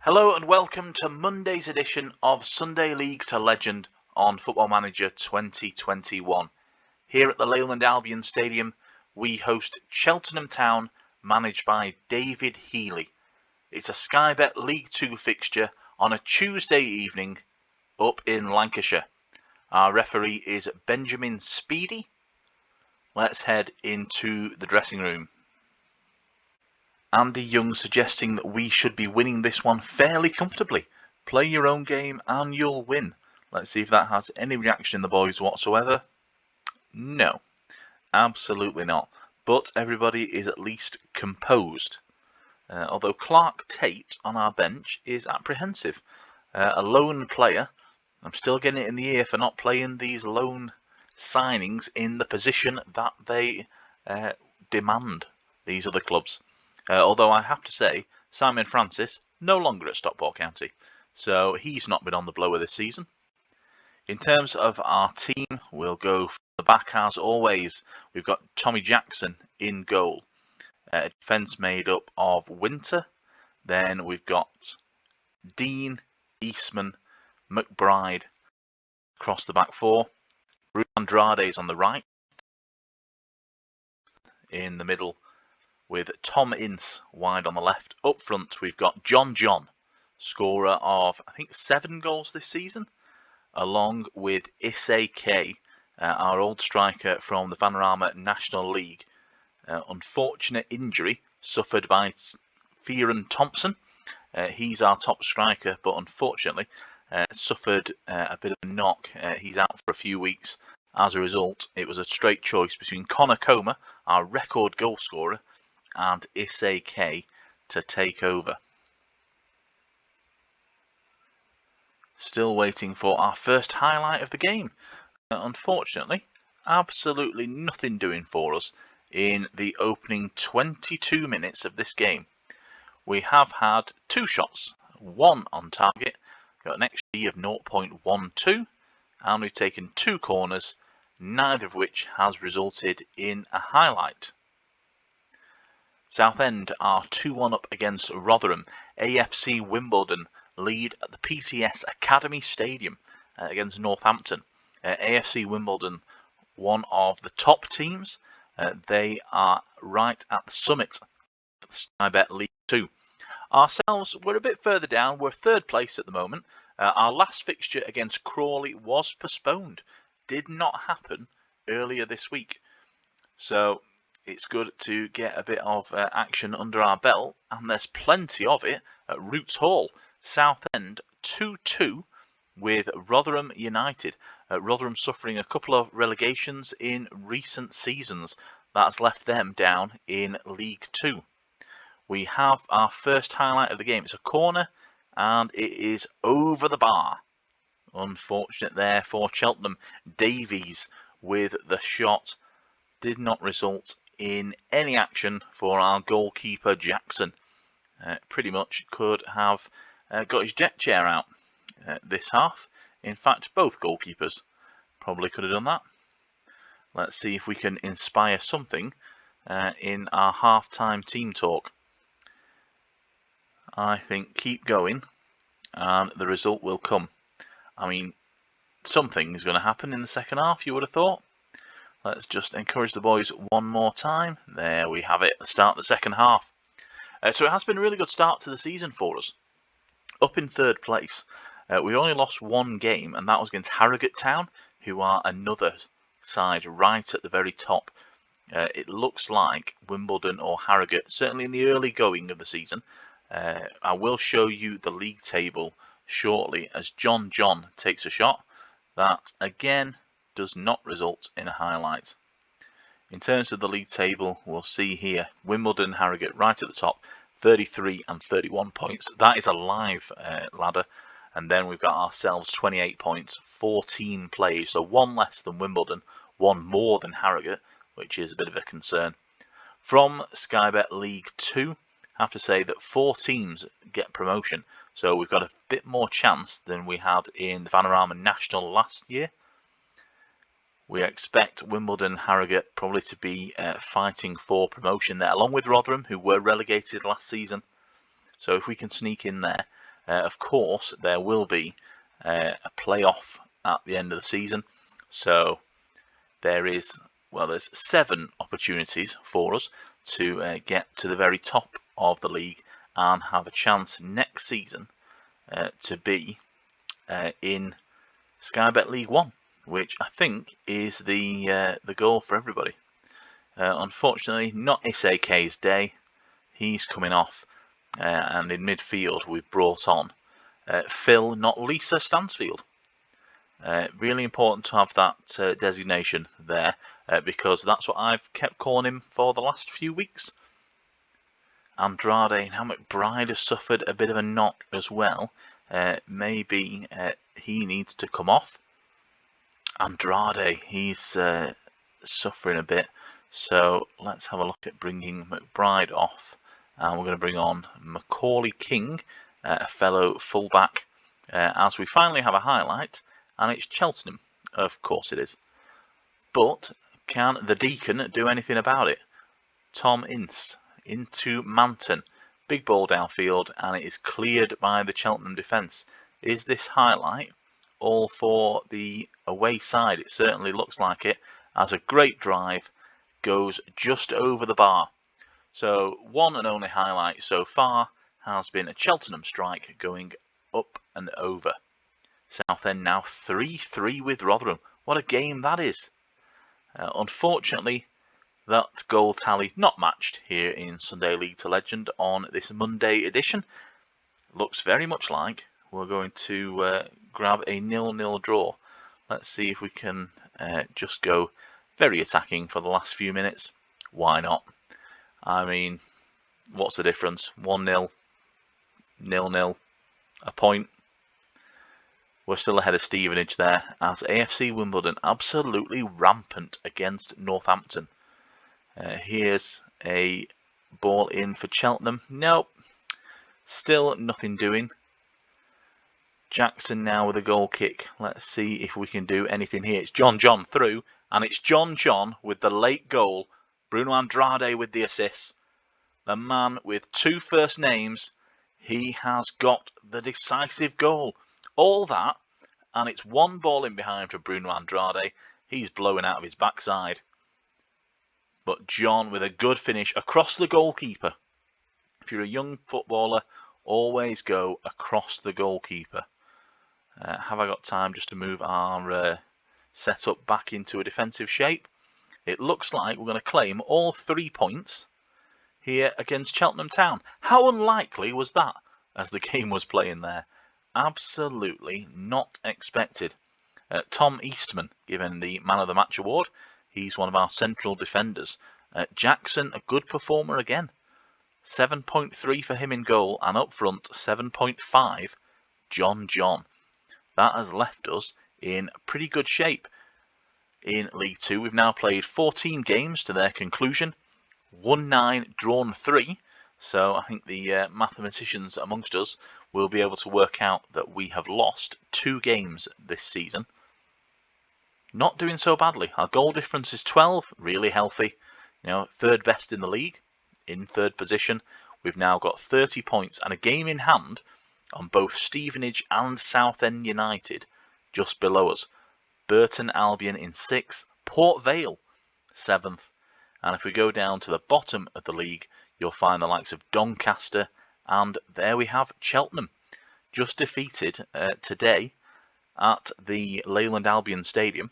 Hello and welcome to Monday's edition of Sunday League to Legend on Football Manager 2021. Here at the Leyland Albion Stadium, we host Cheltenham Town, managed by David Healy. It's a Sky Bet League 2 fixture on a Tuesday evening up in Lancashire. Our referee is Benjamin Speedy. Let's head into the dressing room. Andy Young suggesting that we should be winning this one fairly comfortably. Play your own game and you'll win. Let's see if that has any reaction in the boys whatsoever. No, absolutely not. But everybody is at least composed. Although Clark Tate on our bench is apprehensive. A lone player. I'm still getting it in the ear for not playing these loan signings in the position that they demand, these other clubs. Although I have to say, Simon Francis, no longer at Stockport County, so he's not been on the blower this season. In terms of our team, we'll go from the back as always. We've got Tommy Jackson in goal. A defence made up of Winter. Then we've got Dean, Eastman, McBride across the back four. Bruno Andrade's on the right. In the middle, with Tom Ince wide on the left. Up front, we've got John, scorer of, I think, 7 goals this season, along with Issei K, our old striker from the Panorama National League. Unfortunate injury suffered by Fieran Thompson. He's our top striker, but unfortunately suffered a bit of a knock. He's out for a few weeks. As a result, it was a straight choice between Connor Comer, our record goal scorer, and Issei K to take over. Still waiting for our first highlight of the game. Unfortunately, absolutely nothing doing for us in the opening 22 minutes of this game. We have had 2 shots, 1 on target, got an XG of 0.12, and we've taken 2 corners, neither of which has resulted in a highlight. Southend are 2-1 up against Rotherham. AFC Wimbledon lead at the PTS Academy Stadium against Northampton. AFC Wimbledon, one of the top teams. They are right at the summit of the Sky Bet League 2. Ourselves, we're a bit further down. We're 3rd place at the moment. Our last fixture against Crawley was postponed. Did not happen earlier this week. So it's good to get a bit of action under our belt, and there's plenty of it at Roots Hall. Southend 2-2 with Rotherham United. Rotherham suffering a couple of relegations in recent seasons. That's left them down in League 2. We have our first highlight of the game. It's a corner, and it is over the bar. Unfortunate there for Cheltenham. Davies with the shot. Did not result in any action for our goalkeeper Jackson. Pretty much could have got his jet chair out this half. In fact, both goalkeepers probably could have done that. Let's see if we can inspire something in our half-time team talk. I think keep going and the result will come. I mean, something is going to happen in the second half, you would have thought. Let's just encourage the boys one more time. There we have it, the start of the second half. So it has been a really good start to the season for us. Up in 3rd place. We only lost 1 game, and that was against Harrogate Town, who are another side right at the very top. It looks like Wimbledon or Harrogate, certainly in the early going of the season. I will show you the league table shortly as John takes a shot. That, again, does not result in a highlight. In terms of the league table, we'll see here Wimbledon, Harrogate right at the top, 33 and 31 points. That is a live ladder. And then we've got ourselves 28 points, 14 plays, so 1 less than Wimbledon, 1 more than Harrogate, which is a bit of a concern. From Sky Bet League 2, I have to say that 4 teams get promotion, so we've got a bit more chance than we had in the Panorama National last year. We expect Wimbledon, Harrogate probably to be fighting for promotion there, along with Rotherham, who were relegated last season. So if we can sneak in there, Of course, there will be a playoff at the end of the season, so there's 7 opportunities for us to get to the very top of the league and have a chance next season to be in Sky Bet League 1, which I think is the goal for everybody. Unfortunately, not SAK's day. He's coming off, and in midfield we've brought on Phil, not Lisa Stansfield. Really important to have that designation there, because that's what I've kept calling him for the last few weeks. Andrade, now McBride has suffered a bit of a knock as well. Maybe he needs to come off. Andrade, he's suffering a bit, so let's have a look at bringing McBride off, and we're going to bring on Macaulay King, a fellow fullback, as we finally have a highlight, and it's Cheltenham. Of course it is. But can the Deacon do anything about it? Tom Ince into Manton, big ball downfield, and it is cleared by the Cheltenham defence. Is this highlight all for the away side? It certainly looks like it, as a great drive goes just over the bar. So one and only highlight so far has been a Cheltenham strike going up and over. Southend now 3-3 with Rotherham. What a game that is. Unfortunately, that goal tally not matched here in Sunday League to Legend on this Monday edition. Looks very much like we're going to grab a 0-0 draw. Let's see if we can just go very attacking for the last few minutes. Why not? I mean, what's the difference? 1-0, 0-0, a point. We're still ahead of Stevenage there, as AFC Wimbledon absolutely rampant against Northampton. Here's a ball in for Cheltenham. Nope, still nothing doing. Jackson now with a goal kick. Let's see if we can do anything here. It's John through, and it's John with the late goal. Bruno Andrade with the assist. The man with 2 first names. He has got the decisive goal. All that, and it's 1 ball in behind for Bruno Andrade. He's blowing out of his backside. But John with a good finish across the goalkeeper. If you're a young footballer, always go across the goalkeeper. Have I got time just to move our setup back into a defensive shape? It looks like we're going to claim all 3 points here against Cheltenham Town. How unlikely was that as the game was playing there? Absolutely not expected. Tom Eastman given the Man of the Match award. He's one of our central defenders. Jackson, a good performer again. 7.3 for him in goal, and up front 7.5 John. That has left us in pretty good shape. In League 2 we've now played 14 games to their conclusion. Won 9, drawn 3. So I think the mathematicians amongst us will be able to work out that we have lost 2 games this season. Not doing so badly. Our goal difference is 12, really healthy. You know, 3rd best in the league, in 3rd position. We've now got 30 points and a game in hand on both Stevenage and Southend United, just below us. Leyland Albion in 6th, Port Vale 7th. And if we go down to the bottom of the league, you'll find the likes of Doncaster, and there we have Cheltenham, just defeated today at the Leyland Albion Stadium.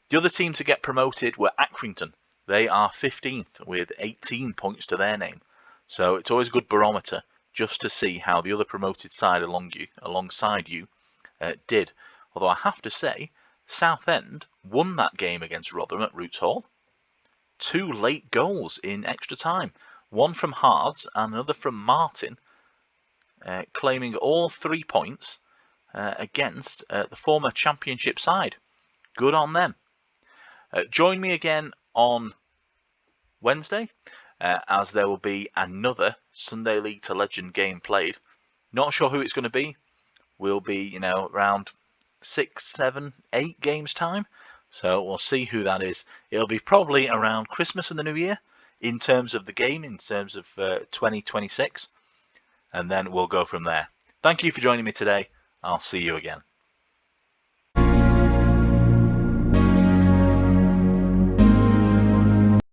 The other team to get promoted were Accrington. They are 15th with 18 points to their name. So it's always a good barometer just to see how the other promoted side alongside you did. Although I have to say, Southend won that game against Rotherham at Roots Hall. 2 late goals in extra time. One from Hards and another from Martin, claiming all 3 points against the former championship side. Good on them. Join me again on Wednesday, as there will be another Sunday League to Legend game played. Not sure who it's going to be. We'll be, around 6, 7, 8 games time. So we'll see who that is. It'll be probably around Christmas and the New Year in terms of the game, in terms of 2026. And then we'll go from there. Thank you for joining me today. I'll see you again.